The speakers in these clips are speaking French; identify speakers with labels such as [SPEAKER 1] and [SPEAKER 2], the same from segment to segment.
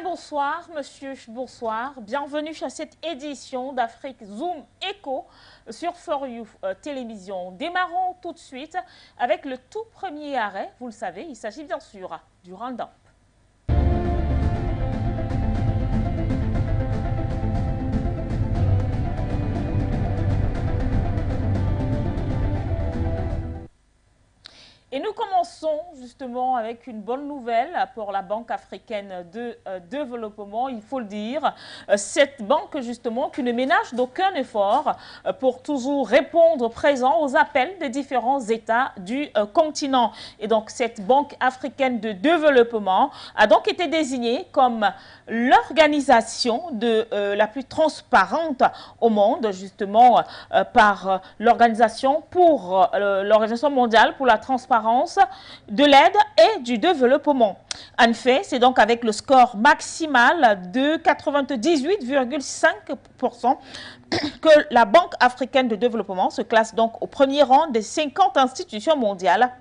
[SPEAKER 1] Bien bonsoir, monsieur, bonsoir. Bienvenue à cette édition d'Afrique Zoom Echo sur For You Télévision. Démarrons tout de suite avec le tout premier arrêt. Vous le savez, il s'agit bien sûr du Round-up. Et nous commençons justement avec une bonne nouvelle pour la Banque africaine de développement, il faut le dire. Cette banque justement qui ne ménage d'aucun effort pour toujours répondre présent aux appels des différents États du continent. Et donc cette Banque africaine de développement a donc été désignée comme l'organisation la plus transparente au monde, justement par l'Organisation mondiale pour la transparence de l'aide et du développement. En effet, c'est donc avec le score maximal de 98,5% que la Banque africaine de développement se classe donc au premier rang des 50 institutions mondiales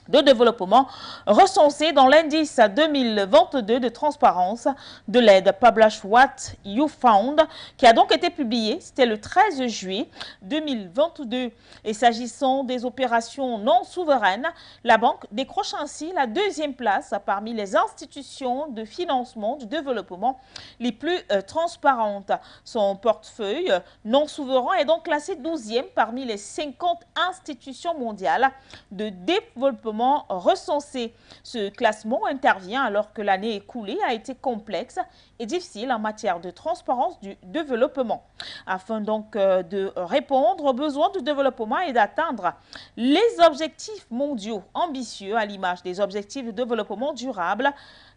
[SPEAKER 1] de développement recensé dans l'indice 2022 de transparence de l'aide Publish What You Found qui a donc été publié, c'était le 13 juillet 2022. Et s'agissant des opérations non souveraines, la banque décroche ainsi la deuxième place parmi les institutions de financement du développement les plus transparentes. Son portefeuille non souverain est donc classé 12e parmi les 50 institutions mondiales de développement recensé. Ce classement intervient alors que l'année écoulée a été complexe et difficile en matière de transparence du développement. Afin donc de répondre aux besoins du développement et d'atteindre les objectifs mondiaux ambitieux à l'image des objectifs de développement durable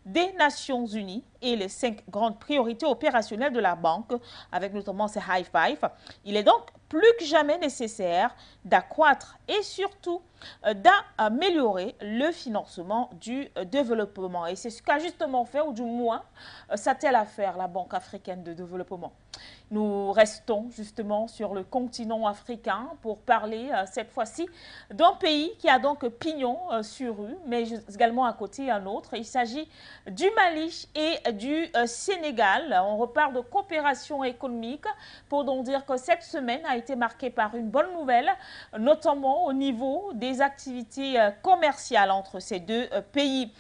[SPEAKER 1] des Nations Unies et les 5 grandes priorités opérationnelles de la banque, avec notamment ces high five, il est donc plus que jamais nécessaire d'accroître et surtout d'améliorer le financement du développement. Et c'est ce qu'a justement fait, ou du moins, s'attelle à faire la Banque africaine de développement. Nous restons justement sur le continent africain pour parler cette fois-ci d'un pays qui a donc pignon sur rue, mais également à côté un autre. Il s'agit du Mali et du Sénégal. On repart de coopération économique pour donc dire que cette semaine a été marquée par une bonne nouvelle, notamment au niveau des activités commerciales entre ces deux pays,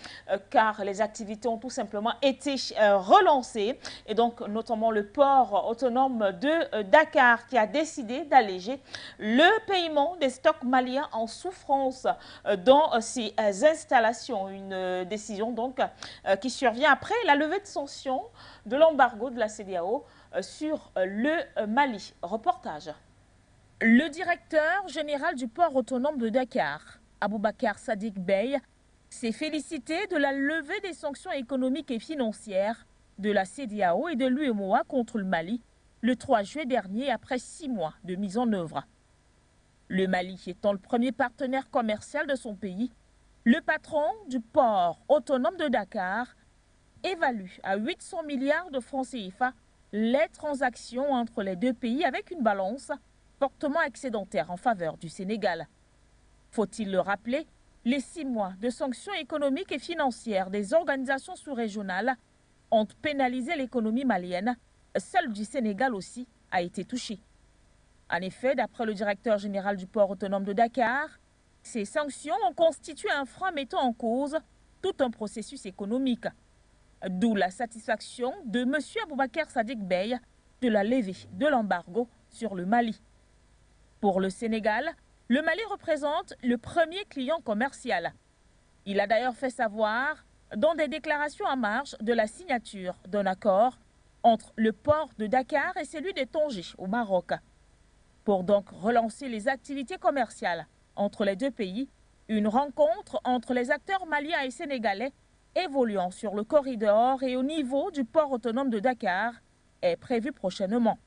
[SPEAKER 1] car les activités ont tout simplement été relancées et donc notamment le port autonome de Dakar qui a décidé d'alléger le paiement des stocks maliens en souffrance dans ces installations. Une décision donc qui survient après la levée de sanctions de l'embargo de la CEDEAO sur le Mali. Reportage. Le directeur général du port autonome de Dakar, Aboubakar Sadiq Bey, s'est félicité de la levée des sanctions économiques et financières de la CEDEAO et de l'UEMOA contre le Mali le 3 juillet dernier après 6 mois de mise en œuvre. Le Mali étant le premier partenaire commercial de son pays, le patron du port autonome de Dakar évalue à 800 milliards de francs CFA les transactions entre les deux pays avec une balance fortement excédentaire en faveur du Sénégal. Faut-il le rappeler, les 6 mois de sanctions économiques et financières des organisations sous-régionales ont pénalisé l'économie malienne. Celle du Sénégal aussi a été touchée. En effet, d'après le directeur général du port autonome de Dakar, ces sanctions ont constitué un frein mettant en cause tout un processus économique. D'où la satisfaction de M. Aboubakar Sadiq Bey de la levée de l'embargo sur le Mali. Pour le Sénégal, le Mali représente le premier client commercial. Il a d'ailleurs fait savoir, dans des déclarations en marge de la signature d'un accord entre le port de Dakar et celui de Tanger au Maroc. Pour donc relancer les activités commerciales entre les deux pays, une rencontre entre les acteurs maliens et sénégalais évoluant sur le corridor et au niveau du port autonome de Dakar est prévue prochainement.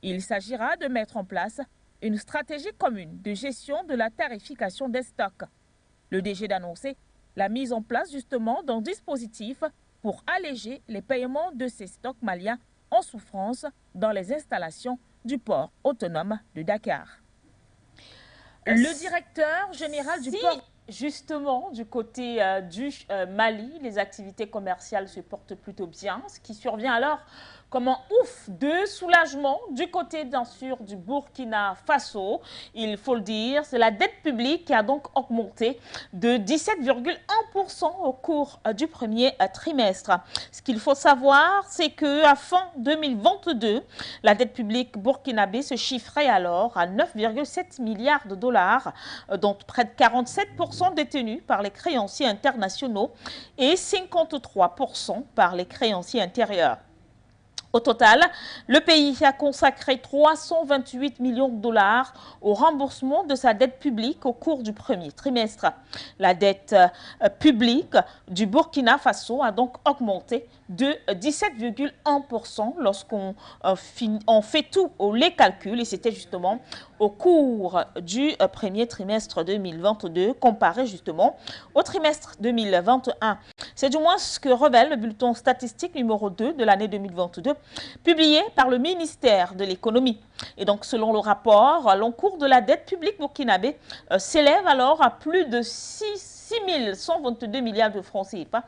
[SPEAKER 1] Il s'agira de mettre en place une stratégie commune de gestion de la tarification des stocks. Le DG d'annoncer la mise en place justement d'un dispositif pour alléger les paiements de ces stocks maliens en souffrance dans les installations du port autonome de Dakar. Le directeur général du port... Justement, du côté du Mali, les activités commerciales se portent plutôt bien, ce qui survient alors comme un ouf de soulagement du côté, bien sûr, du Burkina Faso. Il faut le dire, c'est la dette publique qui a donc augmenté de 17,1% au cours du premier trimestre. Ce qu'il faut savoir, c'est qu'à fin 2022, la dette publique burkinabé se chiffrait alors à 9,7 milliards de dollars, dont près de 47% détenus par les créanciers internationaux et 53% par les créanciers intérieurs. Au total, le pays a consacré 328 millions de dollars au remboursement de sa dette publique au cours du premier trimestre. La dette publique du Burkina Faso a donc augmenté de 17,1% lorsqu'on fait tous les calculs, et c'était justement au cours du premier trimestre 2022 comparé justement au trimestre 2021. C'est du moins ce que révèle le bulletin statistique numéro 2 de l'année 2022 publié par le ministère de l'économie. Et donc, selon le rapport, l'encours de la dette publique burkinabé s'élève alors à plus de 6 122 milliards de francs CFA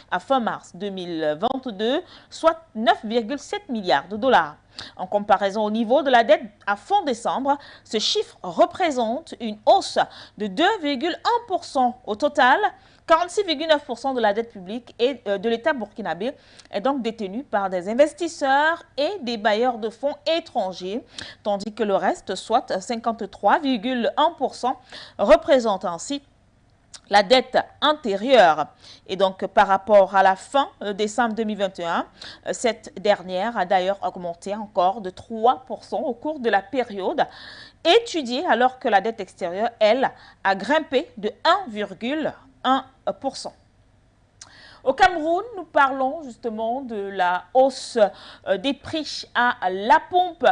[SPEAKER 1] à fin mars 2022, soit 9,7 milliards de dollars. En comparaison au niveau de la dette à fin décembre, ce chiffre représente une hausse de 2,1%. Au total, 46,9% de la dette publique et de l'État burkinabé est donc détenue par des investisseurs et des bailleurs de fonds étrangers, tandis que le reste, soit 53,1%, représente ainsi la dette intérieure. Et donc, par rapport à la fin décembre 2021, cette dernière a d'ailleurs augmenté encore de 3% au cours de la période étudiée, alors que la dette extérieure, elle, a grimpé de 1,1%. Au Cameroun, nous parlons justement de la hausse des prix à la pompe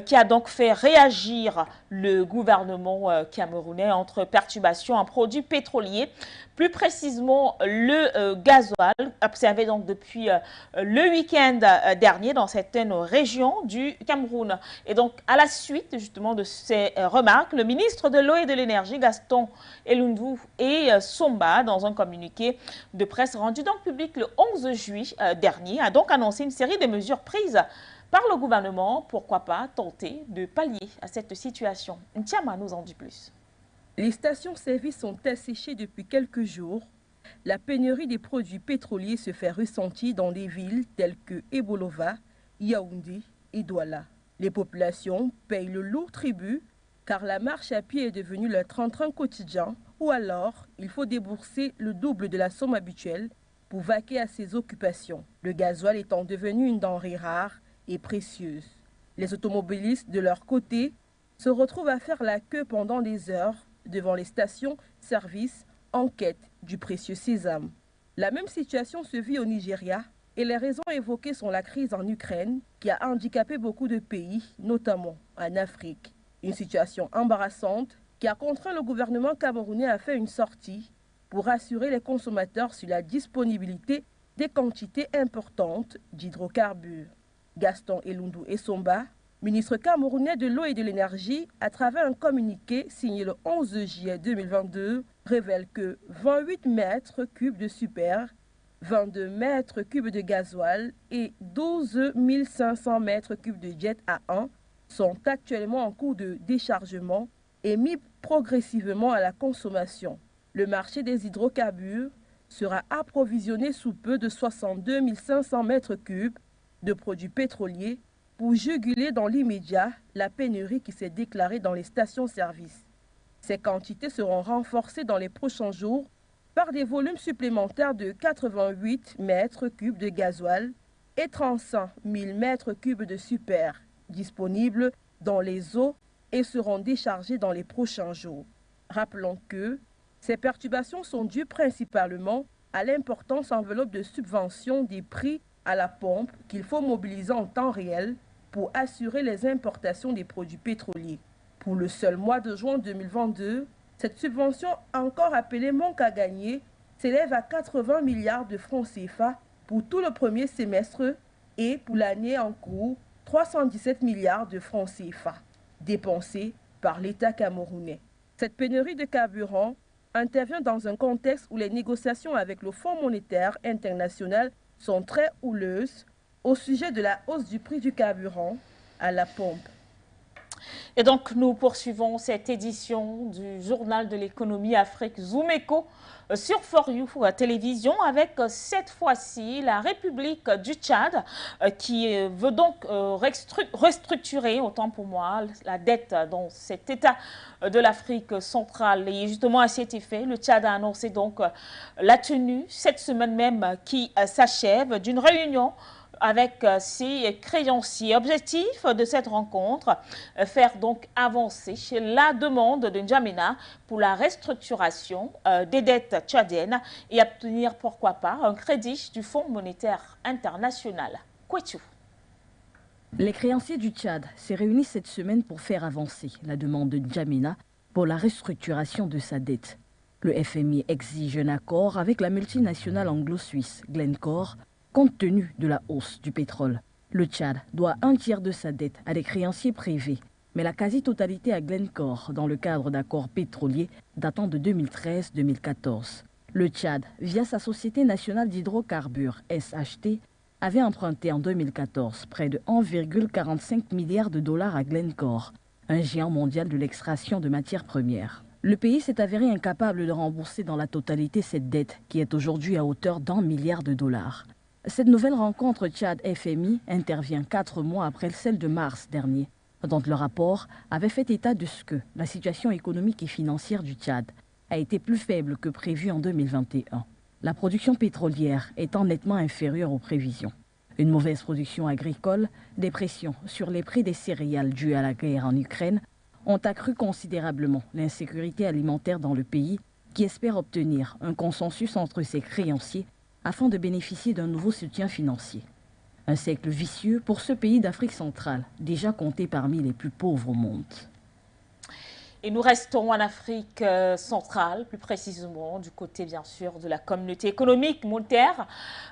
[SPEAKER 1] qui a donc fait réagir le gouvernement camerounais entre perturbations en produits pétroliers, plus précisément le gasoil, observé donc depuis le week-end dernier dans certaines régions du Cameroun. Et donc, à la suite justement de ces remarques, le ministre de l'eau et de l'énergie, Gaston Elundou et Somba, dans un communiqué de presse rendu donc public le 11 juillet dernier, a donc annoncé une série de mesures prises par le gouvernement, pourquoi pas tenter de pallier à cette situation. Ntiama nous en dit plus.
[SPEAKER 2] Les stations-service sont asséchées depuis quelques jours. La pénurie des produits pétroliers se fait ressentir dans des villes telles que Ebolova, Yaoundé et Douala. Les populations payent le lourd tribut car la marche à pied est devenue leur train-train quotidien, ou alors il faut débourser le double de la somme habituelle pour vaquer à ses occupations, le gasoil étant devenu une denrée rare et précieuse. Les automobilistes, de leur côté, se retrouvent à faire la queue pendant des heures devant les stations-service en quête du précieux sésame. La même situation se vit au Nigeria et les raisons évoquées sont la crise en Ukraine qui a handicapé beaucoup de pays, notamment en Afrique. Une situation embarrassante qui a contraint le gouvernement camerounais à faire une sortie pour rassurer les consommateurs sur la disponibilité des quantités importantes d'hydrocarbures. Gaston Elundou Essomba, ministre camerounais de l'eau et de l'énergie, à travers un communiqué signé le 11 juillet 2022, révèle que 28 mètres cubes de super, 22 mètres cubes de gasoil et 12 500 mètres cubes de jet A1 sont actuellement en cours de déchargement et mis progressivement à la consommation. Le marché des hydrocarbures sera approvisionné sous peu de 62 500 mètres cubes de produits pétroliers pour juguler dans l'immédiat la pénurie qui s'est déclarée dans les stations-service. Ces quantités seront renforcées dans les prochains jours par des volumes supplémentaires de 88 mètres cubes de gasoil et 35 000 mètres cubes de super disponibles dans les eaux et seront déchargés dans les prochains jours. Rappelons que ces perturbations sont dues principalement à l'importante enveloppe de subvention des prix à la pompe qu'il faut mobiliser en temps réel pour assurer les importations des produits pétroliers. Pour le seul mois de juin 2022, cette subvention, encore appelée manque à gagner, s'élève à 80 milliards de francs CFA pour tout le premier semestre et pour l'année en cours, 317 milliards de francs CFA dépensés par l'État camerounais. Cette pénurie de carburant intervient dans un contexte où les négociations avec le Fonds monétaire international sont très houleuses au sujet de la hausse du prix du carburant à la pompe.
[SPEAKER 1] Et donc, nous poursuivons cette édition du journal de l'économie Afrique Zoom Eco sur For You Télévision avec cette fois-ci la République du Tchad qui veut donc restructurer, autant pour moi, la dette dans cet état de l'Afrique centrale. Et justement à cet effet, le Tchad a annoncé donc la tenue cette semaine même qui s'achève d'une réunion avec ses créanciers. Objectif de cette rencontre, faire donc avancer la demande de N'Djamena pour la restructuration des dettes tchadiennes et obtenir, pourquoi pas, un crédit du Fonds monétaire international. Kouetou.
[SPEAKER 3] Les créanciers du Tchad s'est réunis cette semaine pour faire avancer la demande de N'Djamena pour la restructuration de sa dette. Le FMI exige un accord avec la multinationale anglo-suisse Glencore compte tenu de la hausse du pétrole. Le Tchad doit un tiers de sa dette à des créanciers privés, mais la quasi-totalité à Glencore dans le cadre d'accords pétroliers datant de 2013-2014. Le Tchad, via sa Société nationale d'hydrocarbures, SHT, avait emprunté en 2014 près de 1,45 milliard de dollars à Glencore, un géant mondial de l'extraction de matières premières. Le pays s'est avéré incapable de rembourser dans la totalité cette dette, qui est aujourd'hui à hauteur d'1 milliard de dollars. Cette nouvelle rencontre Tchad-FMI intervient 4 mois après celle de mars dernier, dont le rapport avait fait état de ce que la situation économique et financière du Tchad a été plus faible que prévu en 2021. La production pétrolière étant nettement inférieure aux prévisions. Une mauvaise production agricole, des pressions sur les prix des céréales dues à la guerre en Ukraine ont accru considérablement l'insécurité alimentaire dans le pays qui espère obtenir un consensus entre ses créanciers afin de bénéficier d'un nouveau soutien financier. Un cercle vicieux pour ce pays d'Afrique centrale, déjà compté parmi les plus pauvres au monde.
[SPEAKER 1] Et nous restons en Afrique centrale, plus précisément du côté bien sûr de la communauté économique monétaire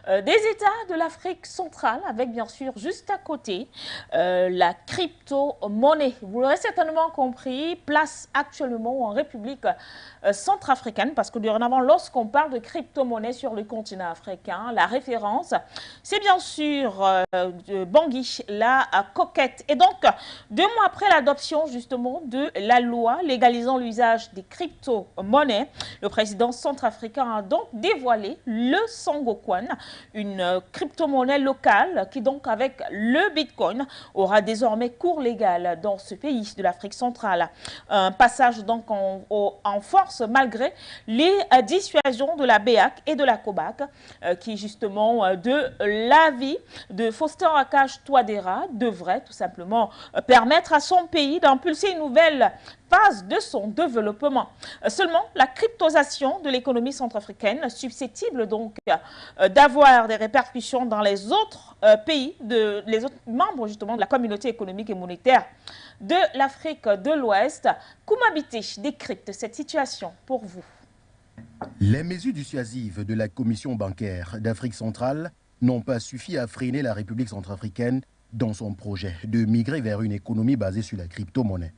[SPEAKER 1] des États de l'Afrique centrale, avec bien sûr juste à côté la crypto-monnaie. Vous l'aurez certainement compris, place actuellement en République centrafricaine, parce que dorénavant, lorsqu'on parle de crypto-monnaie sur le continent africain, la référence, c'est bien sûr Bangui, la coquette. Et donc, 2 mois après l'adoption justement de la loi légalisant l'usage des crypto-monnaies, le président centrafricain a donc dévoilé le Sangokwan, une crypto-monnaie locale qui donc avec le Bitcoin aura désormais cours légal dans ce pays de l'Afrique centrale. Un passage donc en force malgré les dissuasions de la BEAC et de la COBAC qui justement de l'avis de Faustin Akash Touadéra devrait tout simplement permettre à son pays d'impulser une nouvelle phase de son développement. Seulement, la cryptosation de l'économie centrafricaine, susceptible donc d'avoir des répercussions dans les autres pays, les autres membres justement de la communauté économique et monétaire de l'Afrique de l'Ouest. Koumabité décrypte cette situation pour vous.
[SPEAKER 4] Les mesures dissuasives de la Commission bancaire d'Afrique centrale n'ont pas suffi à freiner la République centrafricaine dans son projet de migrer vers une économie basée sur la crypto-monnaie.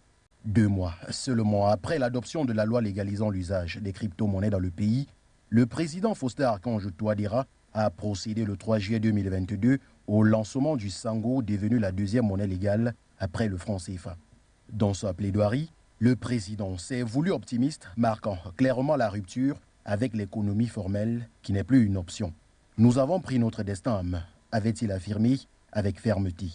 [SPEAKER 4] 2 mois seulement après l'adoption de la loi légalisant l'usage des crypto-monnaies dans le pays, le président Faustin Archange Touadéra a procédé le 3 juillet 2022 au lancement du Sango, devenu la 2e monnaie légale après le franc CFA. Dans sa plaidoirie, le président s'est voulu optimiste, marquant clairement la rupture avec l'économie formelle qui n'est plus une option. Nous avons pris notre destin en main, avait-il affirmé avec fermeté.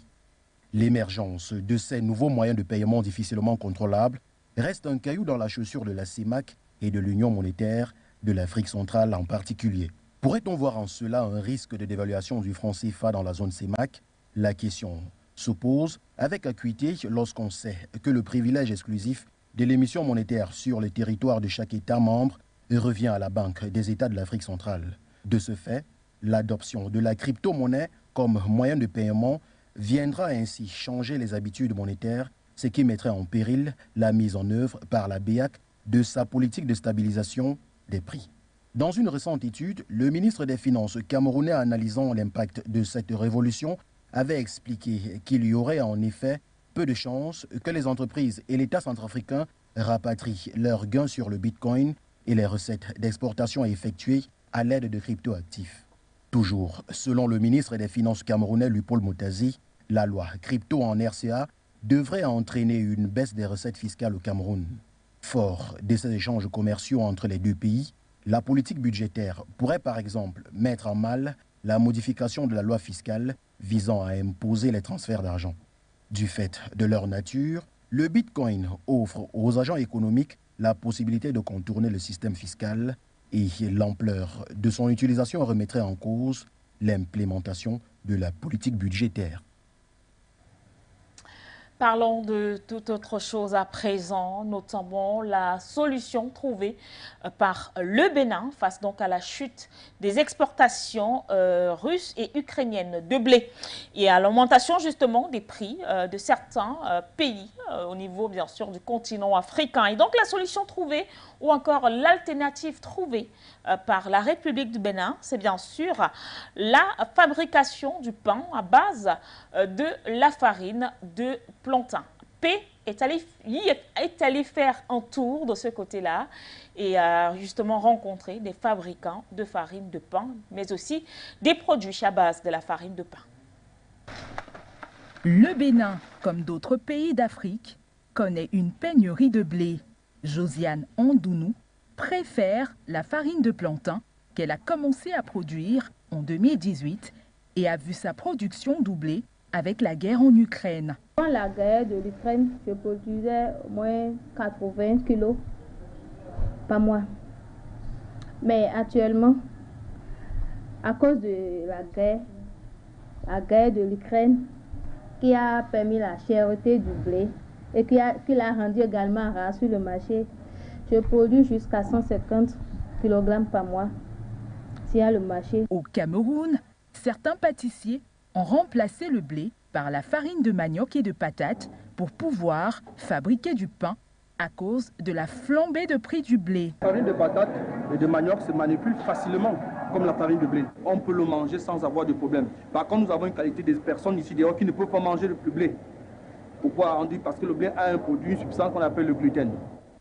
[SPEAKER 4] L'émergence de ces nouveaux moyens de paiement difficilement contrôlables reste un caillou dans la chaussure de la CEMAC et de l'Union monétaire de l'Afrique centrale en particulier. Pourrait-on voir en cela un risque de dévaluation du franc CFA dans la zone CEMAC? La question se pose avec acuité lorsqu'on sait que le privilège exclusif de l'émission monétaire sur le territoire de chaque État membre revient à la Banque des États de l'Afrique centrale. De ce fait, l'adoption de la crypto-monnaie comme moyen de paiement viendra ainsi changer les habitudes monétaires, ce qui mettrait en péril la mise en œuvre par la BEAC de sa politique de stabilisation des prix. Dans une récente étude, le ministre des Finances camerounais analysant l'impact de cette révolution avait expliqué qu'il y aurait en effet peu de chances que les entreprises et l'État centrafricain rapatrient leurs gains sur le Bitcoin et les recettes d'exportation effectuées à l'aide de cryptoactifs. Toujours, selon le ministre des Finances camerounais Lupaul Moutazi, la loi crypto en RCA devrait entraîner une baisse des recettes fiscales au Cameroun. Fort de ces échanges commerciaux entre les deux pays, la politique budgétaire pourrait par exemple mettre en mal la modification de la loi fiscale visant à imposer les transferts d'argent. Du fait de leur nature, le Bitcoin offre aux agents économiques la possibilité de contourner le système fiscal et l'ampleur de son utilisation remettrait en cause l'implémentation de la politique budgétaire.
[SPEAKER 1] Parlons de toute autre chose à présent, notamment la solution trouvée par le Bénin face donc à la chute des exportations russes et ukrainiennes de blé et à l'augmentation justement des prix de certains pays au niveau bien sûr du continent africain. Et donc la solution trouvée ou encore l'alternative trouvée par la République du Bénin, c'est bien sûr la fabrication du pain à base de la farine de plantain. P est allé faire un tour de ce côté-là et a justement rencontré des fabricants de farine de pain, mais aussi des produits à base de la farine de pain.
[SPEAKER 2] Le Bénin, comme d'autres pays d'Afrique, connaît une pénurie de blé. Josiane Andounou préfère la farine de plantain qu'elle a commencé à produire en 2018 et a vu sa production doubler avec la guerre en Ukraine.
[SPEAKER 5] Avant la guerre de l'Ukraine, je produisais au moins 80 kilos par mois. Mais actuellement, à cause de la guerre de l'Ukraine, qui a permis la cherté du blé et qui l'a rendu également rare sur le marché, je produis jusqu'à 150 kg par mois s'il y a le marché.
[SPEAKER 2] Au Cameroun, certains pâtissiers ont remplacé le blé par la farine de manioc et de patates pour pouvoir fabriquer du pain à cause de la flambée de prix du blé.
[SPEAKER 6] La farine de patates et de manioc se manipule facilement comme la farine de blé. On peut le manger sans avoir de problème. Par contre, nous avons une qualité de personnes ici dehors qui ne peuvent pas manger le blé. Pourquoi? On dit parce que le blé a un produit, une substance qu'on appelle le gluten.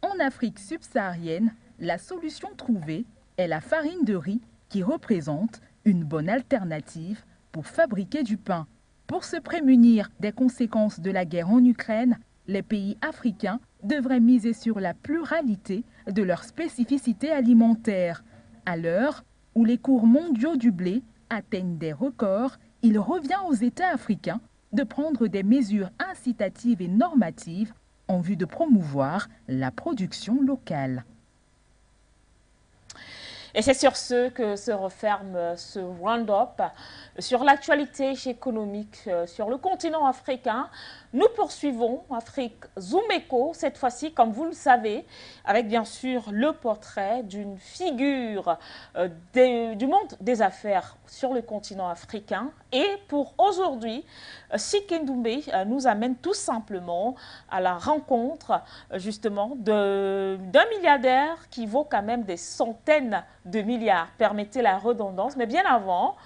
[SPEAKER 2] En Afrique subsaharienne, la solution trouvée est la farine de riz qui représente une bonne alternative pour fabriquer du pain. Pour se prémunir des conséquences de la guerre en Ukraine, les pays africains devraient miser sur la pluralité de leurs spécificités alimentaires. À l'heure où les cours mondiaux du blé atteignent des records, il revient aux États africains de prendre des mesures incitatives et normatives en vue de promouvoir la production locale.
[SPEAKER 1] Et c'est sur ce que se referme ce round-up sur l'actualité économique sur le continent africain. Nous poursuivons Afrique Zoom Echo, cette fois-ci, comme vous le savez, avec bien sûr le portrait d'une figure du monde des affaires sur le continent africain. Et pour aujourd'hui, Sikeng Doumbé nous amène tout simplement à la rencontre justement d'un milliardaire qui vaut quand même des centaines de milliards. Permettez la redondance, mais bien avant,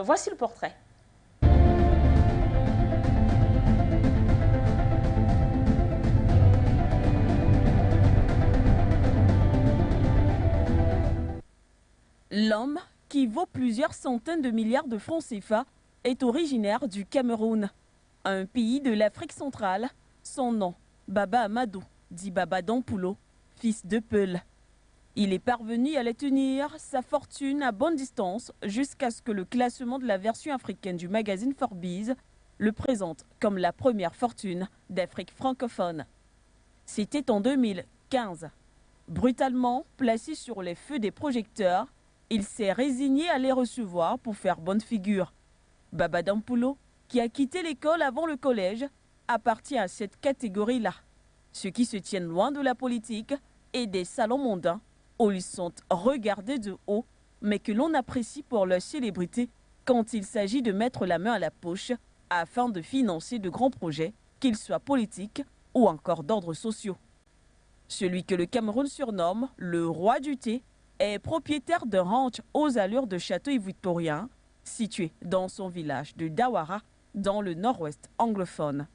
[SPEAKER 1] voici le portrait.
[SPEAKER 7] L'homme, qui vaut plusieurs centaines de milliards de francs CFA, est originaire du Cameroun, un pays de l'Afrique centrale. Son nom, Baba Amadou, dit Baba Dampulo, fils de Peul. Il est parvenu à la tenir, sa fortune, à bonne distance, jusqu'à ce que le classement de la version africaine du magazine Forbes le présente comme la première fortune d'Afrique francophone. C'était en 2015. Brutalement placé sur les feux des projecteurs, il s'est résigné à les recevoir pour faire bonne figure. Baba Dampulo, qui a quitté l'école avant le collège, appartient à cette catégorie-là. Ceux qui se tiennent loin de la politique et des salons mondains, où ils sont regardés de haut, mais que l'on apprécie pour leur célébrité quand il s'agit de mettre la main à la poche afin de financer de grands projets, qu'ils soient politiques ou encore d'ordre sociaux. Celui que le Cameroun surnomme le roi du thé est propriétaire d'un ranch aux allures de château victorien, situé dans son village de Dawara, dans le nord-ouest anglophone.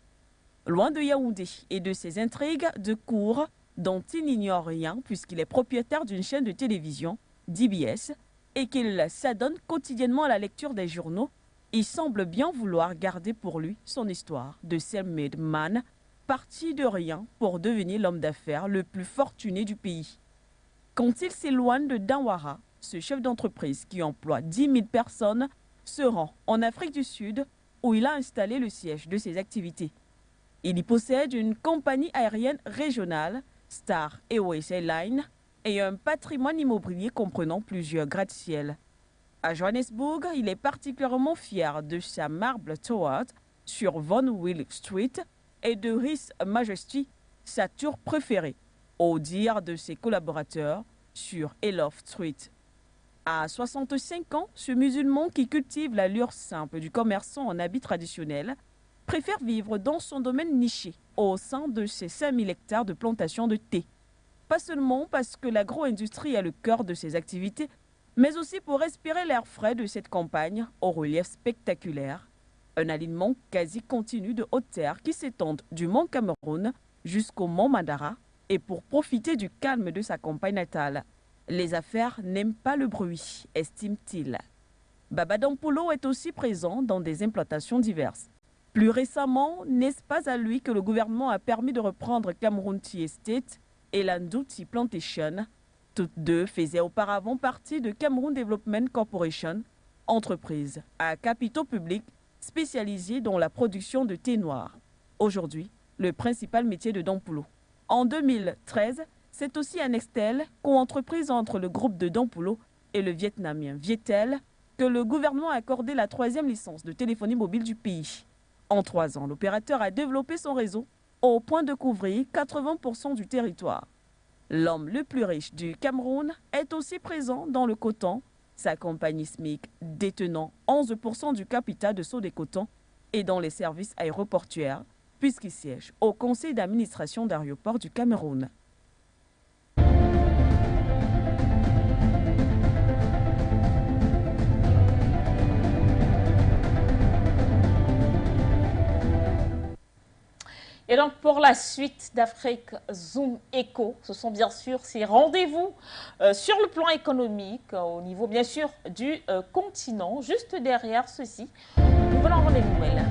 [SPEAKER 7] Loin de Yaoundé et de ses intrigues de cour, dont il n'ignore rien puisqu'il est propriétaire d'une chaîne de télévision, DBS, et qu'il s'adonne quotidiennement à la lecture des journaux, il semble bien vouloir garder pour lui son histoire de self-made man, parti de rien pour devenir l'homme d'affaires le plus fortuné du pays. Quand il s'éloigne de Danwara, ce chef d'entreprise qui emploie 10 000 personnes se rend en Afrique du Sud où il a installé le siège de ses activités. Il y possède une compagnie aérienne régionale, Star Airways Airlines, et un patrimoine immobilier comprenant plusieurs gratte-ciel. À Johannesburg, il est particulièrement fier de sa Marble Tower sur Von Will Street et de His Majesty, sa tour préférée, au dire de ses collaborateurs, sur Elof Street. À 65 ans, ce musulman qui cultive l'allure simple du commerçant en habits traditionnels préfère vivre dans son domaine niché, au sein de ses 5000 hectares de plantations de thé. Pas seulement parce que l'agro-industrie est le cœur de ses activités, mais aussi pour respirer l'air frais de cette campagne au relief spectaculaire. Un alignement quasi continu de hautes terres qui s'étendent du mont Cameroun jusqu'au mont Mandara et pour profiter du calme de sa campagne natale. Les affaires n'aiment pas le bruit, estime-t-il. Baba Dampolo est aussi présent dans des implantations diverses. Plus récemment, n'est-ce pas à lui que le gouvernement a permis de reprendre Cameroun Tea Estate et Landu Tea Plantation. Toutes deux faisaient auparavant partie de Cameroun Development Corporation, entreprise à capitaux publics spécialisée dans la production de thé noir. Aujourd'hui, le principal métier de Dampolo. En 2013, c'est aussi à Nextel, co-entreprise entre le groupe de Dampolo et le vietnamien Vietel, que le gouvernement a accordé la 3e licence de téléphonie mobile du pays. En 3 ans, l'opérateur a développé son réseau au point de couvrir 80% du territoire. L'homme le plus riche du Cameroun est aussi présent dans le coton, sa compagnie SMIC détenant 11% du capital de Sodecotton et dans les services aéroportuaires, puisqu'il siège au conseil d'administration d'aéroports du Cameroun.
[SPEAKER 1] Et donc, pour la suite d'Afrique Zoom Echo, ce sont bien sûr ces rendez-vous sur le plan économique, au niveau bien sûr du continent. Juste derrière ceci, nous venons avoir des nouvelles.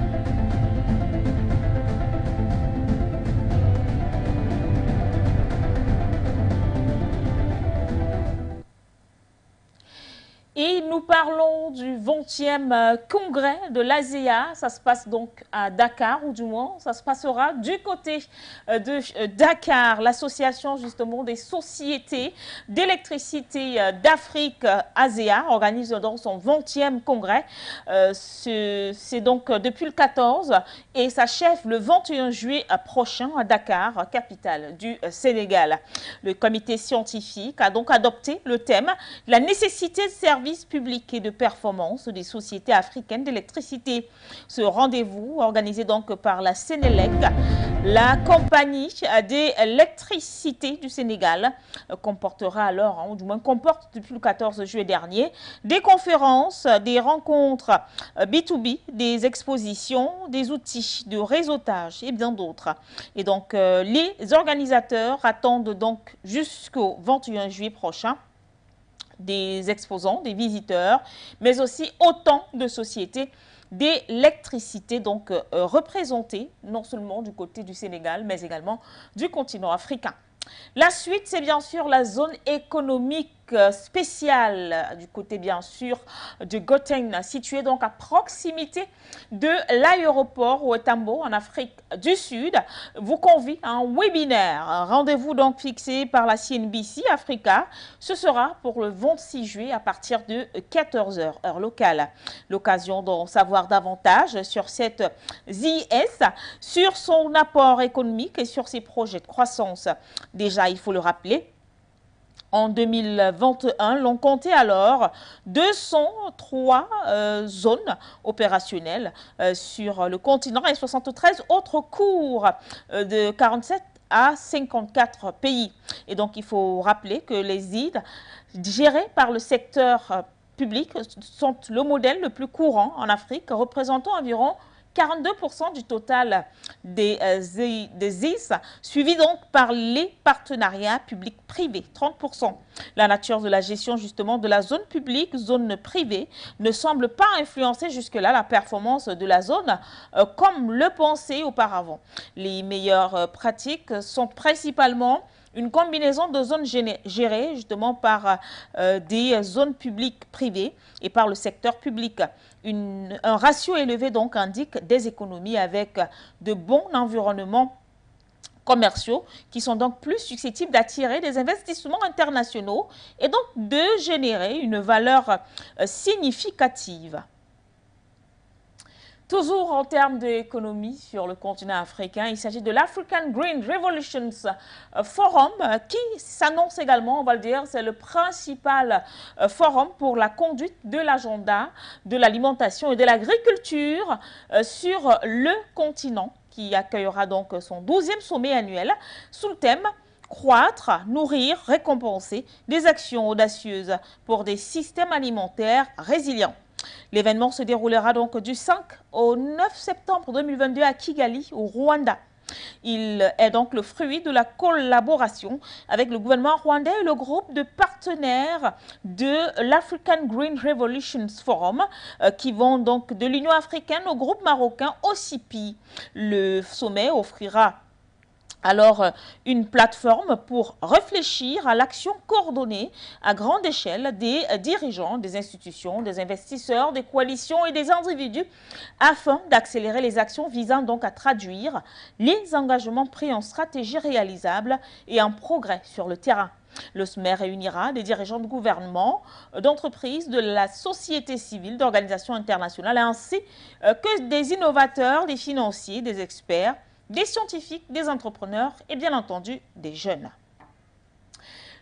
[SPEAKER 1] Et nous parlons du 20e congrès de l'ASEA. Ça se passe donc à Dakar, ou du moins, ça se passera du côté de Dakar. L'association justement des sociétés d'électricité d'Afrique, ASEA, organise donc son 20e congrès. C'est donc depuis le 14 et s'achève le 21 juillet prochain à Dakar, capitale du Sénégal. Le comité scientifique a donc adopté le thème « La nécessité de services publics et de performance des sociétés africaines d'électricité ». Ce rendez-vous, organisé donc par la Sénélec, la compagnie d'électricité du Sénégal, comportera alors, ou du moins comporte depuis le 14 juillet dernier, des conférences, des rencontres B2B, des expositions, des outils de réseautage et bien d'autres. Et donc, les organisateurs attendent donc jusqu'au 21 juillet prochain des exposants, des visiteurs, mais aussi autant de sociétés d'électricité donc représentées non seulement du côté du Sénégal, mais également du continent africain. La suite, c'est bien sûr la zone économique spéciale du côté bien sûr de Gauteng, située donc à proximité de l'aéroport Ouettambo en Afrique du Sud, vous convie à un webinaire. Un rendez-vous donc fixé par la CNBC Africa. Ce sera pour le 26 juillet à partir de 14h heure locale. L'occasion d'en savoir davantage sur cette ZIS, sur son apport économique et sur ses projets de croissance. Déjà, il faut le rappeler, en 2021, l'on comptait alors 203 zones opérationnelles sur le continent et 73 autres cours de 47 à 54 pays. Et donc, il faut rappeler que les ZID gérés par le secteur public sont le modèle le plus courant en Afrique, représentant environ 42% du total des IS, suivi donc par les partenariats publics-privés, 30%. La nature de la gestion justement de la zone publique, zone privée, ne semble pas influencer jusque-là la performance de la zone comme le pensait auparavant. Les meilleures pratiques sont principalement une combinaison de zones gérées justement par des zones publiques privées et par le secteur public. Un ratio élevé donc indique des économies avec de bons environnements commerciaux qui sont donc plus susceptibles d'attirer des investissements internationaux et donc de générer une valeur significative. Toujours en termes d'économie sur le continent africain, il s'agit de l'African Green Revolutions Forum qui s'annonce également, on va le dire, c'est le principal forum pour la conduite de l'agenda de l'alimentation et de l'agriculture sur le continent qui accueillera donc son 12e sommet annuel sous le thème croître, nourrir, récompenser des actions audacieuses pour des systèmes alimentaires résilients. L'événement se déroulera donc du 5 au 9 septembre 2022 à Kigali, au Rwanda. Il est donc le fruit de la collaboration avec le gouvernement rwandais et le groupe de partenaires de l'African Green Revolutions Forum qui vont donc de l'Union africaine au groupe marocain OCP. Le sommet offrira alors une plateforme pour réfléchir à l'action coordonnée à grande échelle des dirigeants, des institutions, des investisseurs, des coalitions et des individus afin d'accélérer les actions visant donc à traduire les engagements pris en stratégie réalisable et en progrès sur le terrain. Le sommet réunira des dirigeants de gouvernement, d'entreprises, de la société civile, d'organisations internationales ainsi que des innovateurs, des financiers, des experts, des scientifiques, des entrepreneurs et bien entendu des jeunes.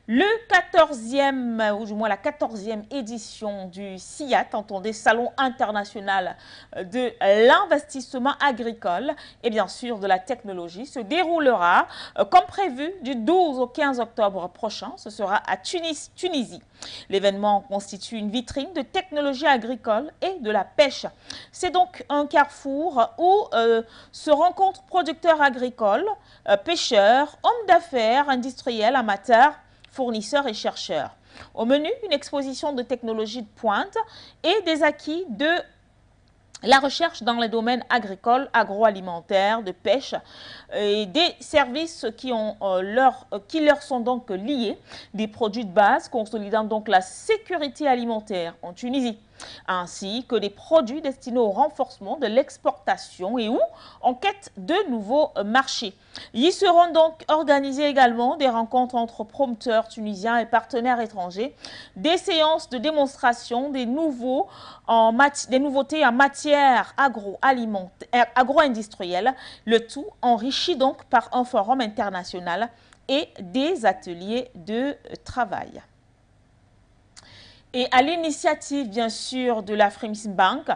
[SPEAKER 1] Le 14e, ou du moins la 14e édition du SIAT, entendez Salon international de l'investissement agricole et bien sûr de la technologie, se déroulera comme prévu du 12 au 15 octobre prochain. Ce sera à Tunisie. L'événement constitue une vitrine de technologie agricole et de la pêche. C'est donc un carrefour où se rencontrent producteurs agricoles, pêcheurs, hommes d'affaires, industriels, amateurs, fournisseurs et chercheurs. Au menu, une exposition de technologies de pointe et des acquis de la recherche dans les domaines agricoles, agroalimentaires, de pêche et des services qui leur sont donc liés, des produits de base consolidant donc la sécurité alimentaire en Tunisie, ainsi que des produits destinés au renforcement de l'exportation et ou en quête de nouveaux marchés. Y seront donc organisées également des rencontres entre promoteurs tunisiens et partenaires étrangers, des séances de démonstration des nouveautés en matière agro-industrielle, le tout enrichi donc par un forum international et des ateliers de travail. Et à l'initiative, bien sûr, de l'Afreximbank,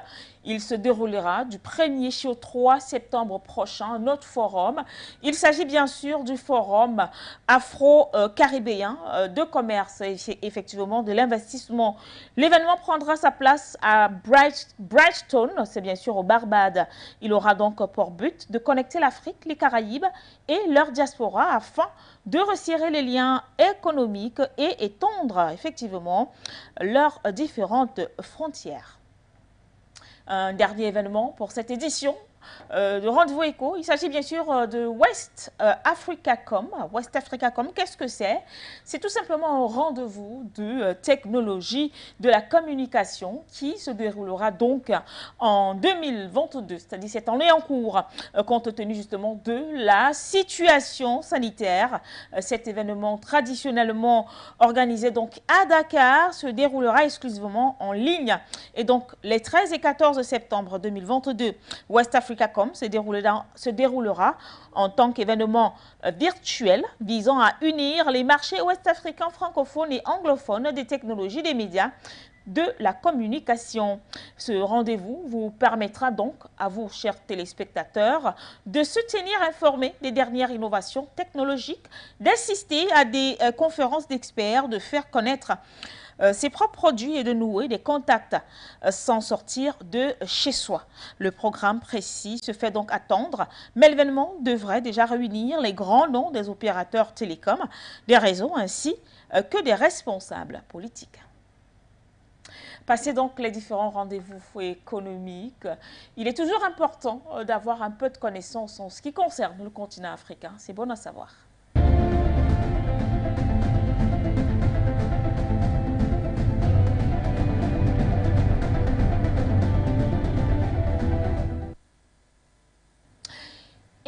[SPEAKER 1] il se déroulera du 1er au 3 septembre prochain un autre forum. Il s'agit bien sûr du forum afro-caribéen de commerce et effectivement de l'investissement. L'événement prendra sa place à Brighton, c'est bien sûr au Barbade. Il aura donc pour but de connecter l'Afrique, les Caraïbes et leur diaspora afin de resserrer les liens économiques et étendre effectivement leurs différentes frontières. Un dernier événement pour cette édition de Rendez-vous Éco. Il s'agit bien sûr de West Africacom. West Africacom, qu'est-ce que c'est? C'est tout simplement un rendez-vous de technologie de la communication qui se déroulera donc en 2022, c'est-à-dire cette année en cours, compte tenu justement de la situation sanitaire. Cet événement traditionnellement organisé donc à Dakar se déroulera exclusivement en ligne. Et donc les 13 et 14 septembre 2022, West Africacom se déroulera en tant qu'événement virtuel visant à unir les marchés ouest-africains francophones et anglophones des technologies des médias de la communication. Ce rendez-vous vous permettra donc à vous, chers téléspectateurs, de se tenir informés des dernières innovations technologiques, d'assister à des conférences d'experts, de faire connaître ses propres produits et de nouer des contacts sans sortir de chez soi. Le programme précis se fait donc attendre, mais l'événement devrait déjà réunir les grands noms des opérateurs télécoms, des réseaux ainsi que des responsables politiques. Passer donc les différents rendez-vous économiques, il est toujours important d'avoir un peu de connaissances en ce qui concerne le continent africain. C'est bon à savoir.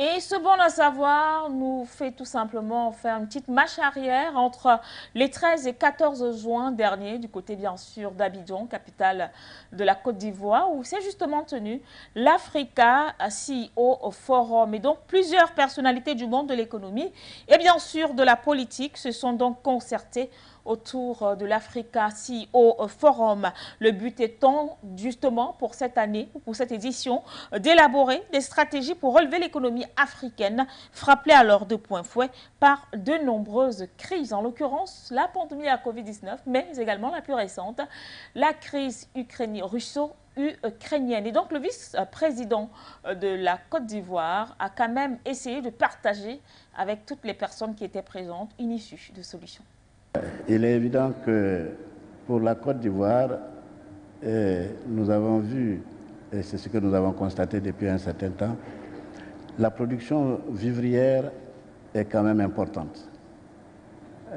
[SPEAKER 1] Et ce bon à savoir nous fait tout simplement faire une petite marche arrière entre les 13 et 14 juin dernier, du côté bien sûr d'Abidjan, capitale de la Côte d'Ivoire, où s'est justement tenu l'Africa CEO Forum. Et donc plusieurs personnalités du monde de l'économie et bien sûr de la politique se sont donc concertées autour de l'Africa CEO Forum. Le but étant justement pour cette année, ou pour cette édition, d'élaborer des stratégies pour relever l'économie africaine, frappée alors de plein fouet par de nombreuses crises, en l'occurrence la pandémie à Covid-19, mais également la plus récente, la crise russo-ukrainienne. Et donc le vice-président de la Côte d'Ivoire a quand même essayé de partager avec toutes les personnes qui étaient présentes une issue de solution.
[SPEAKER 8] Il est évident que pour la Côte d'Ivoire, nous avons vu, et c'est ce que nous avons constaté depuis un certain temps, la production vivrière est quand même importante.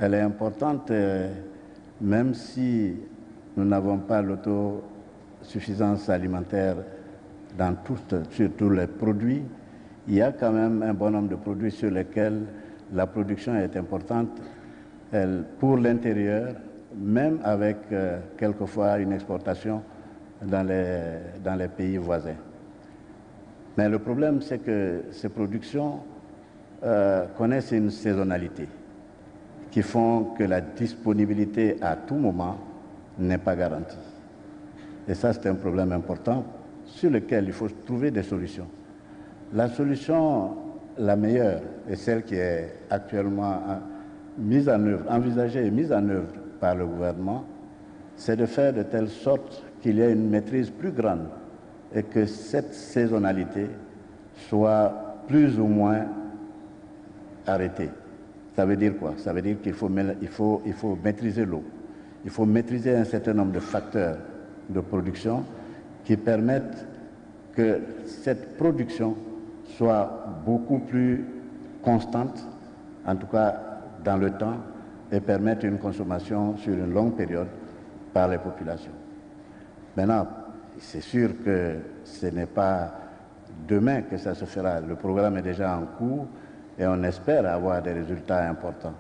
[SPEAKER 8] Elle est importante même si nous n'avons pas l'autosuffisance alimentaire sur tous les produits. Il y a quand même un bon nombre de produits sur lesquels la production est importante pour l'intérieur, même avec quelquefois une exportation dans les pays voisins. Mais le problème, c'est que ces productions connaissent une saisonnalité qui font que la disponibilité à tout moment n'est pas garantie. Et ça, c'est un problème important sur lequel il faut trouver des solutions. La solution la meilleure est celle qui est actuellement mise en œuvre, envisagée et mise en œuvre par le gouvernement, c'est de faire de telle sorte qu'il y ait une maîtrise plus grande et que cette saisonnalité soit plus ou moins arrêtée. Ça veut dire quoi? Ça veut dire qu'il faut maîtriser l'eau. Il faut maîtriser un certain nombre de facteurs de production qui permettent que cette production soit beaucoup plus constante, en tout cas dans le temps, et permettre une consommation sur une longue période par les populations. Maintenant, c'est sûr que ce n'est pas demain que ça se fera. Le programme est déjà en cours et on espère avoir des résultats importants.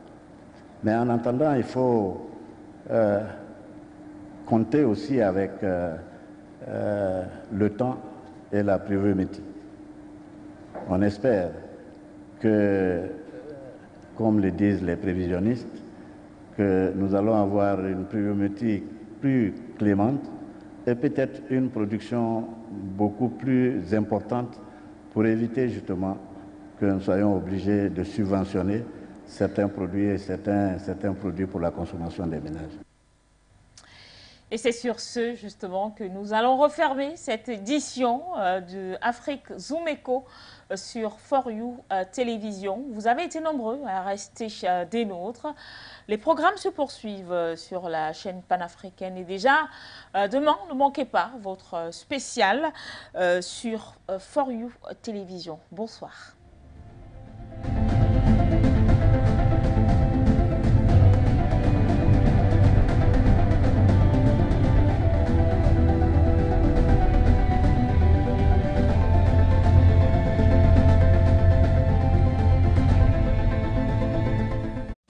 [SPEAKER 8] Mais en attendant, il faut compter aussi avec le temps et la pluviométrie. On espère que, comme le disent les prévisionnistes, que nous allons avoir une pluviométrie plus clémente et peut-être une production beaucoup plus importante pour éviter justement que nous soyons obligés de subventionner certains produits et certains produits pour la consommation des ménages.
[SPEAKER 1] Et c'est sur ce, justement, que nous allons refermer cette édition de Afrique Zoom Eco sur For You Télévision. Vous avez été nombreux à rester des nôtres. Les programmes se poursuivent sur la chaîne panafricaine. Et déjà, demain, ne manquez pas votre spécial sur For You Télévision. Bonsoir.